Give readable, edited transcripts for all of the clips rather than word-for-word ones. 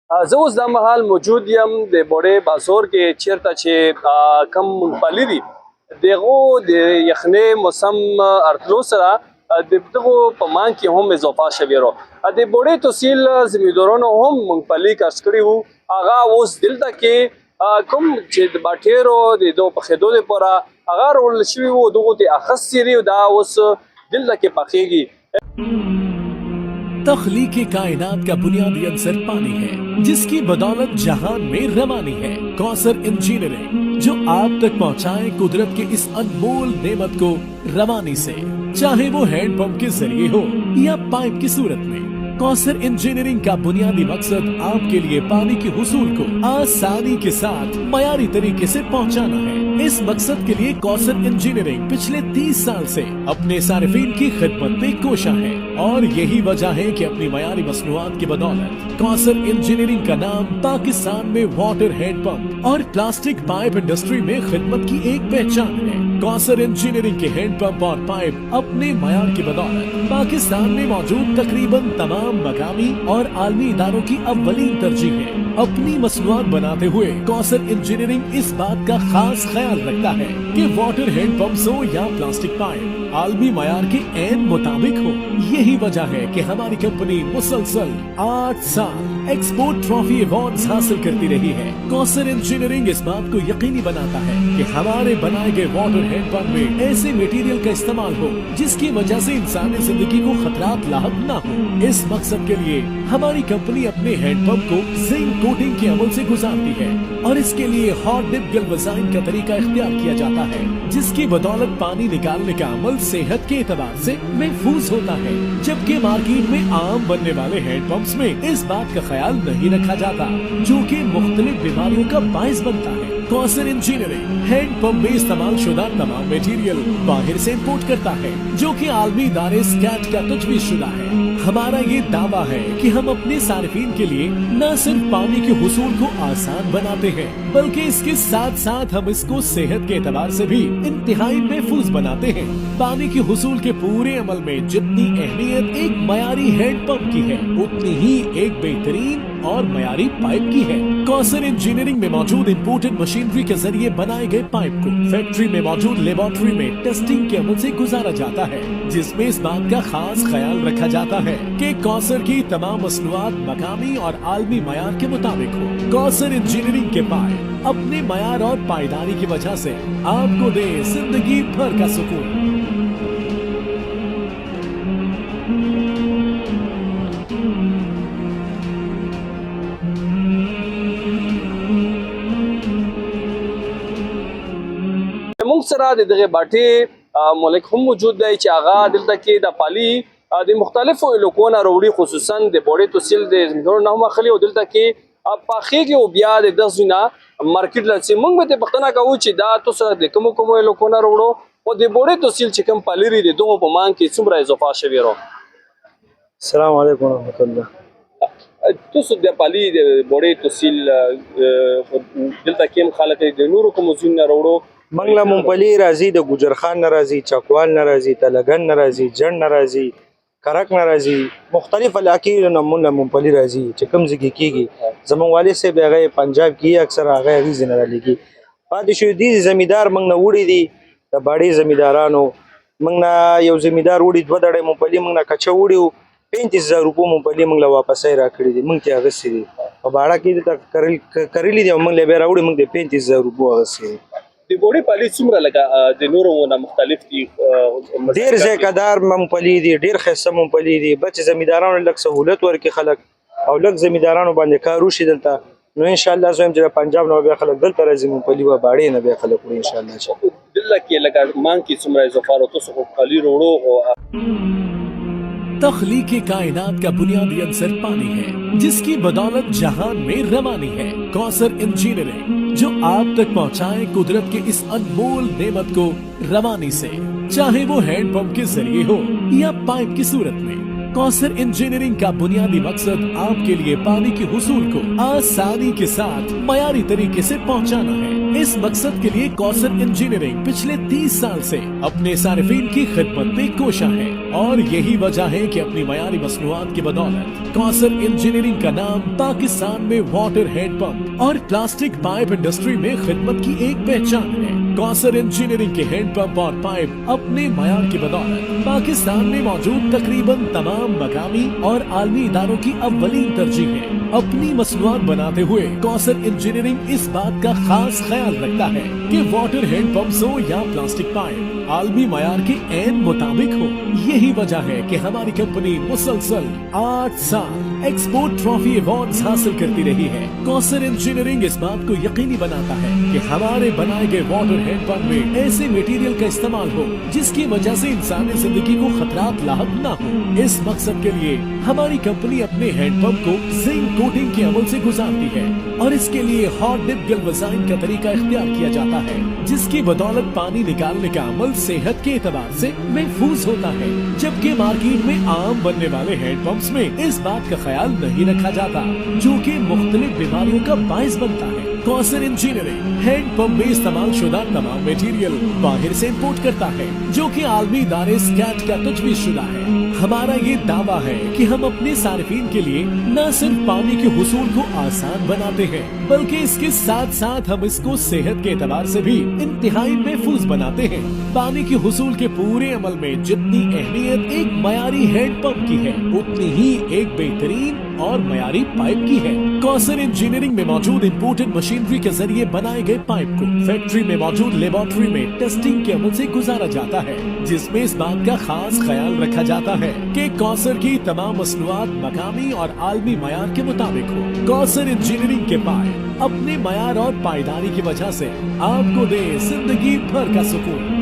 زه اوس دا مهال موجود یم د بوړې بازور کې چیرته چې کم مونږپالي دي دغو د یخنۍ موسم ارتلو سره د دغو په مانګ کې هم اضافه شوی رو د بوړې تحصیل زمیندارانو هم مونږپالي کښت کړي وو هغه اوس دلته کې کوم چې د باټیرو د دو پخېدو لپاره هغه راوړل شوي وو دغو ته اخیستي دي دا اوس دلته کې پخېږي. तख्लीक कायनात का बुनियादी अंसर पानी है, जिसकी बदौलत जहान में रवानी है। कौसर इंजीनियरिंग जो आप तक पहुंचाए कुदरत के इस अनमोल नेमत को रवानी से, चाहे वो हैंड पंप के जरिए हो या पाइप की सूरत में। कौसर इंजीनियरिंग का बुनियादी मकसद आपके लिए पानी के हुसूल को आसानी के साथ मयारी तरीके से पहुंचाना है। इस मकसद के लिए कौसर इंजीनियरिंग पिछले 30 साल से अपने सारिफीन की खिदमत में कोशा है और यही वजह है कि अपनी मयारी मसनूआत की बदौलत कौसर इंजीनियरिंग का नाम पाकिस्तान में वाटर हैंड पंप और प्लास्टिक पाइप इंडस्ट्री में खिदमत की एक पहचान है। कौसर इंजीनियरिंग के हैंड पंप और पाइप अपने मयार की बदौलत पाकिस्तान में मौजूद तकरीबन तमाम मकामी और आलमी इदारों की अव्वलीन तरजीह है। अपनी मसनूआत बनाते हुए कौसर इंजीनियरिंग इस बात का खास ख्याल रखता है कि वाटर हैंड पंप्स हो या प्लास्टिक पाइप आलमी मयार के ऐन मुताबिक हो। यही वजह है कि हमारी कंपनी मुसलसल 8 साल एक्सपोर्ट ट्रॉफी अवार्ड्स हासिल करती रही है। कौसर इंजीनियरिंग इस बात को यकीनी बनाता है कि हमारे बनाए गए वाटर हैंड पंप में ऐसे मटेरियल का इस्तेमाल हो जिसकी वजह से इंसानी जिंदगी को खतरात लाहक न हो। इस मकसद के लिए हमारी कंपनी अपने हैंड पंप को जिंक कोटिंग के अमल से गुजारती है और इसके लिए हॉट डिप गैल्वेनाइजिंग का तरीका इख्तियार किया जाता है, जिसकी बदौलत पानी निकालने का अमल सेहत के एतबार से महफूज होता है। जबकि मार्केट में आम बनने वाले हैंड पंप्स में इस बात का ख्याल नहीं रखा जाता, जो कि मुख्तलिफ बीमारियों का बायस बनता है। कौसर इंजीनियरिंग हैंड पंप में इस्तेमाल शुदा तमाम मटेरियल बाहर से इम्पोर्ट करता है, जो कि आलमी इदारे स्कैट का तजवीज़ शुदा है। हमारा ये दावा है कि हम अपने सारिफीन के लिए न सिर्फ पानी के हुसूल को आसान बनाते हैं, बल्कि इसके साथ साथ हम इसको सेहत के एतबार से भी इंतहाई महफूज बनाते हैं। पानी के हुसूल के पूरे अमल में जितनी अहमियत एक मयारी हैंड पंप की है, उतनी ही एक बेहतरीन और मयारी पाइप की है। कौसर इंजीनियरिंग में मौजूद इम्पोर्टेड मशीनरी के जरिए बनाए गए पाइप को फैक्ट्री में मौजूद लेबोरेटरी में टेस्टिंग के अमल से गुजारा जाता है, जिसमें इस बात का खास ख्याल रखा जाता है कि कौसर की तमाम मसनूआत मकामी और आलमी मयार के मुताबिक हो। कौसर इंजीनियरिंग के पाइप अपने मयार और पायदारी की वजह से आपको दे जिंदगी भर का सुकून। موږ سره د دغه باټي ملک هم موجود دی چې هغه دلته کې د پالي د مختلفو علاقو نه راوړي، خصوصا د بوړې تحصیل د زمیندارانو نه هم اخلي او دلته کې پاخېږي او بیا د دغه ځای نه مارکیټ له ځي. موږ به ته پوښتنه کوو چې دا تاسو د کومو علاقو نه راوړو او د بوړې تحصیل چې کوم پالي لري د دغو په مانګ کې څومره اضافه شوی رو. السلام علیکم ورحمۃ الله. تاسو د پالي د بوړې تحصیل دلته کې خلک د نورو کومو ځایونو نه راوړو؟ منګ له مونپلي راځي، د ګوجرخان نه راځي، چکوال نه راځي، تلګن نه راځي، جڼ نه راځي، کرک نه راځي، مختلف علاقې نه مونږ له مونپلي راځي چې کوم ځای کې کېږي. زموږ والد صاحب هغه پنجاب کې اکثر هغه هغې ځای نه رالیږي. پاتې شوي دي زمیندار موږ نه وړي دي د باړې زمیندارانو. موږ نه یو زمیندار وړي 2 دړۍ مونپلي موږ نه کچه وړي وو، 35,000 روپۍ مونپلي موږ له واپسۍ راکړي دي، موږ ترې اخیستې دي. په باړه کې دلته کرلي دي او موږ له بیا راوړي، موږ د 35,000 روپۍ اخیستې دي. د بوړې پالي څومره لکه د نورو نه مختلف دي؟ ډېر ذایقه‌دار مونپلي دي، ډېر ښایسته مونپلي دي. بس چې زمیندارانو لږ سهولت ورکړي خلک او لږ زمیندارانو باندې کار وشي دلته، نو انشاءالله زه وایم چې د پنجاب نه بیا خلک دلته راځي مونپلي و باړې نه بیا خلک وړي انشاءالله. دلته کې لکه مانګ کې څومره اضافه رو تاسو خو پالي راوړو؟ तख्लीक कायनात का बुनियादी अंसर पानी है, जिसकी बदौलत जहान में रवानी है। कौसर इंजीनियरिंग जो आप तक पहुंचाए कुदरत के इस अनमोल नेमत को रवानी से, चाहे वो हैंड पंप के जरिए हो या पाइप की सूरत में। कौसर इंजीनियरिंग का बुनियादी मकसद आपके लिए पानी के हुसूल को आसानी के साथ मयारी तरीके से पहुंचाना है। इस मकसद के लिए कौसर इंजीनियरिंग पिछले 30 साल से अपने सारिफीन की खिदमत में कोशा है और यही वजह है कि अपनी मयारी मसनूआत की बदौलत कौसर इंजीनियरिंग का नाम पाकिस्तान में वाटर हेड पंप और प्लास्टिक पाइप इंडस्ट्री में खिदमत की एक पहचान है। कौसर इंजीनियरिंग के हैंड पंप और पाइप अपने मयार की बदौलत पाकिस्तान में मौजूद तकरीबन तमाम मकामी और आलमी इदारों की अव्वलीन तरजीह है। अपनी मसनूआत बनाते हुए कौसर इंजीनियरिंग इस बात का खास ख्याल रखता है कि वाटर हैंड पंप्स हो या प्लास्टिक पाइप आलमी मयार के ऐन मुताबिक हो। यही वजह है कि हमारी कंपनी मुसलसल 8 साल एक्सपोर्ट ट्रॉफी अवार्ड्स हासिल करती रही है। कौसर इंजीनियरिंग इस बात को यकीनी बनाता है कि हमारे बनाए गए वाटर हैंड पंप में ऐसे मटेरियल का इस्तेमाल हो जिसकी वजह से इंसानी जिंदगी को खतरात लाहक न हो। इस मकसद के लिए हमारी कंपनी अपने हैंड पंप को जिंक कोटिंग के अमल से गुजारती है और इसके लिए हॉट डिप गैल्वेनाइजिंग का तरीका इख्तियार किया जाता है, जिसकी बदौलत पानी निकालने का अमल सेहत के एतबार से महफूज होता है। जबकि मार्केट में आम बनने वाले हैंड पंप्स में इस बात का ख्याल नहीं रखा जाता, जो कि मुख्तलिफ बीमारियों का बायस बनता है। कौसर इंजीनियरिंग हैंड पंप में इस्तेमाल शुदा तमाम मटेरियल बाहर से इम्पोर्ट करता है, जो कि आलमी इदारे स्कैट का तजवीज़ शुदा है। हमारा ये दावा है कि हम अपने सारिफीन के लिए न सिर्फ पानी के हुसूल को आसान बनाते हैं, बल्कि इसके साथ साथ हम इसको सेहत के एतबार से भी इंतहाई महफूज बनाते हैं। पानी के हुसूल के पूरे अमल में जितनी अहमियत एक मयारी हैंड पंप की है, उतनी ही एक बेहतरीन और मयारी पाइप की है। कौसर इंजीनियरिंग में मौजूद इम्पोर्टेड मशीनरी के जरिए बनाए गए पाइप को फैक्ट्री में मौजूद लेबोरेटरी में टेस्टिंग के अमल से गुजारा जाता है, जिसमें इस बात का खास ख्याल रखा जाता है कि कौसर की तमाम मसनूआत मकामी और आलमी मयार के मुताबिक हो। कौसर इंजीनियरिंग के पाइप अपने मयार और पायदारी की वजह से आपको दे जिंदगी भर का सुकून।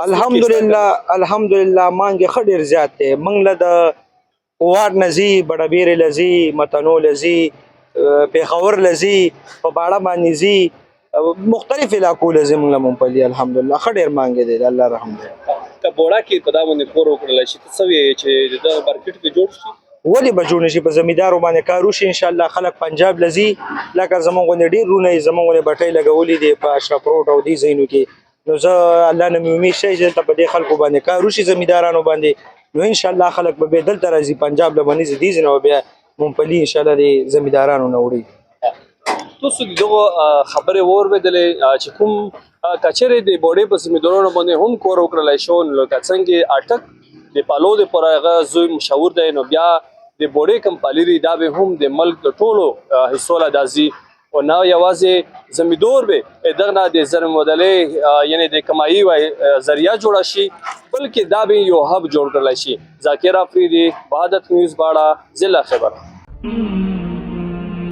अल्हम्दुलिल्लाह مانګه خډیر زیات دی منګله د وار نزی بڑبیر لزی متنو لزی پیښور لزی په باړه باندې زی مختلف علاقو لزی منګله مونپلی الحمدلله خډیر مانګه دی الله رحم دی ته بوړه کې په دامن کور وکړل شي ته سوي چې د مارکیټ کې جوړ شي ولی بجونه شي په زمیدارو باندې کارو شي ان شاء الله خلک پنجاب لزی لکه زمونږ ډیر رونه زمونږ بټۍ لګولې دي په اشرف روډ او دي زینو کې نو زه الله نه مې امید شي چې په دې خلکو باندې کار وشي زمیندارانو باندې نو ان شاء الله خلک به بدل تر راځي پنجاب له باندې دي زنه بیا مونپلی ان شاء الله دې زمیندارانو نه وړي تاسو دغه خبره ور بدلې چې کوم کچره د بوډۍ په زمیندارانو باندې هم کور وکړل شو نو څنګه اټک د پالو د پرغه زوی مشاور دی نو بیا د بوډۍ کمپالیری دا به هم د ملک د ټولو حصو لا دازي او نه یوازې زمیندور به دغه د زرم مدلې یعنی د کمایي و ذریعہ جوړ شي بلکې دا به یو هب جوړ کړل شي ذاکر افریدی وحدت نیوز باڑہ ضلع خیبر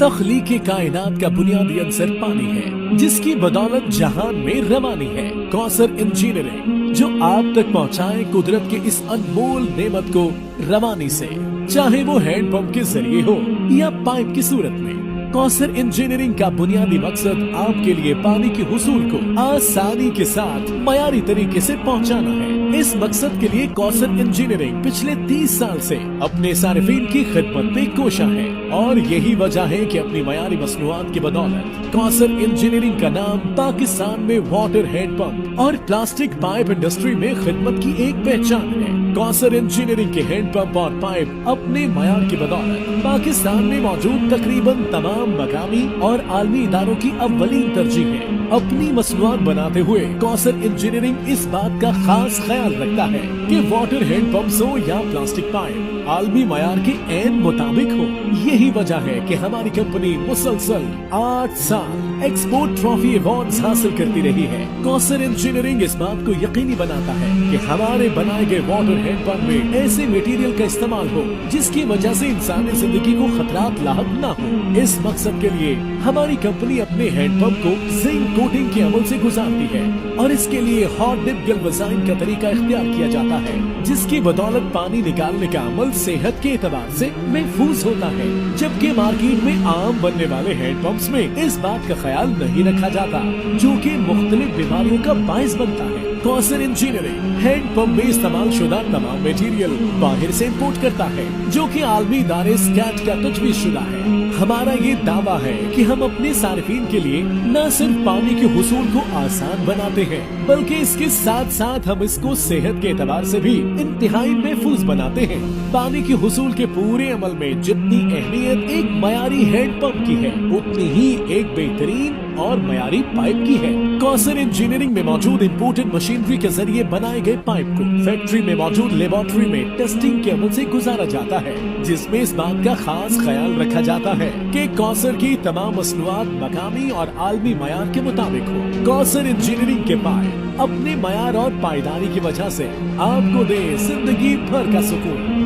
तख्लीक कायनात का बुनियादी अंसर पानी है, जिसकी बदौलत जहान में रवानी है। कौसर इंजीनियरिंग जो आप तक पहुंचाए कुदरत के इस अनमोल नेमत को रवानी से, चाहे वो हैंड पंप के जरिए हो या पाइप की सूरत में। कौसर इंजीनियरिंग का बुनियादी मकसद आपके लिए पानी के हुसूल को आसानी के साथ मयारी तरीके से पहुंचाना है। इस मकसद के लिए कौसर इंजीनियरिंग पिछले 30 साल से अपने सारिफीन की खिदमत में कोशा है और यही वजह है कि अपनी मयारी मसनूआत की बदौलत कौसर इंजीनियरिंग का नाम पाकिस्तान में वाटर हेड पंप और प्लास्टिक पाइप इंडस्ट्री में खिदमत की एक पहचान है। कौसर इंजीनियरिंग के हैंड पंप और पाइप अपने मयार की बदौलत पाकिस्तान में मौजूद तकरीबन तमाम मकामी और आलमी इदारों की अव्वलीन तरजीह है। अपनी मसनूआत बनाते हुए कौसर इंजीनियरिंग इस बात का खास ख्याल रखता है कि वाटर हैंड पंप्स हो या प्लास्टिक पाइप आलमी मयार के ऐन मुताबिक हो। यही वजह है कि हमारी कंपनी मुसलसल 8 साल एक्सपोर्ट ट्रॉफी अवार्ड्स हासिल करती रही है। कौसर इंजीनियरिंग इस बात को यकीनी बनाता है कि हमारे बनाए गए वाटर हैंड पंप में ऐसे मटेरियल का इस्तेमाल हो जिसकी वजह से इंसानी जिंदगी को खतरात लाहक न हो। इस मकसद के लिए हमारी कंपनी अपने हैंड पंप को जिंक कोटिंग के अमल से गुजारती है और इसके लिए हॉट डिप गैल्वेनाइजिंग का तरीका इख्तियार किया जाता है, जिसकी बदौलत पानी निकालने का अमल सेहत के एतबार से महफूज होता है। जबकि मार्केट में आम बनने वाले हैंड पंप्स में इस बात का ख्याल नहीं रखा जाता, जो कि मुख्तलिफ बीमारियों का बायस बनता है। कौसर इंजीनियरिंग हैंड पंप में इस्तेमाल शुदा तमाम मटेरियल बाहर से इम्पोर्ट करता है, जो कि आलमी इदारे स्कैट का तजवीज़ शुदा है। हमारा ये दावा है कि हम अपने सार्फिन के लिए न सिर्फ पानी के हुसूल को आसान बनाते हैं, बल्कि इसके साथ साथ हम इसको सेहत के एतबार से भी इंतहाई महफूज बनाते हैं। पानी के हुसूल के पूरे अमल में जितनी अहमियत एक मयारी हैंड पंप की है, उतनी ही एक बेहतरीन और मयारी पाइप की है। कौसर इंजीनियरिंग में मौजूद इम्पोर्टेड मशीनरी के जरिए बनाए गए पाइप को फैक्ट्री में मौजूद लेबोरेटरी में टेस्टिंग के अमल से गुजारा जाता है, जिसमें इस बात का खास ख्याल रखा जाता है कि कौसर की तमाम मसनूआत मकामी और आलमी मयार के मुताबिक हो। कौसर इंजीनियरिंग के पाइप अपने मयार और पायदारी की वजह से आपको दे जिंदगी भर का सुकून।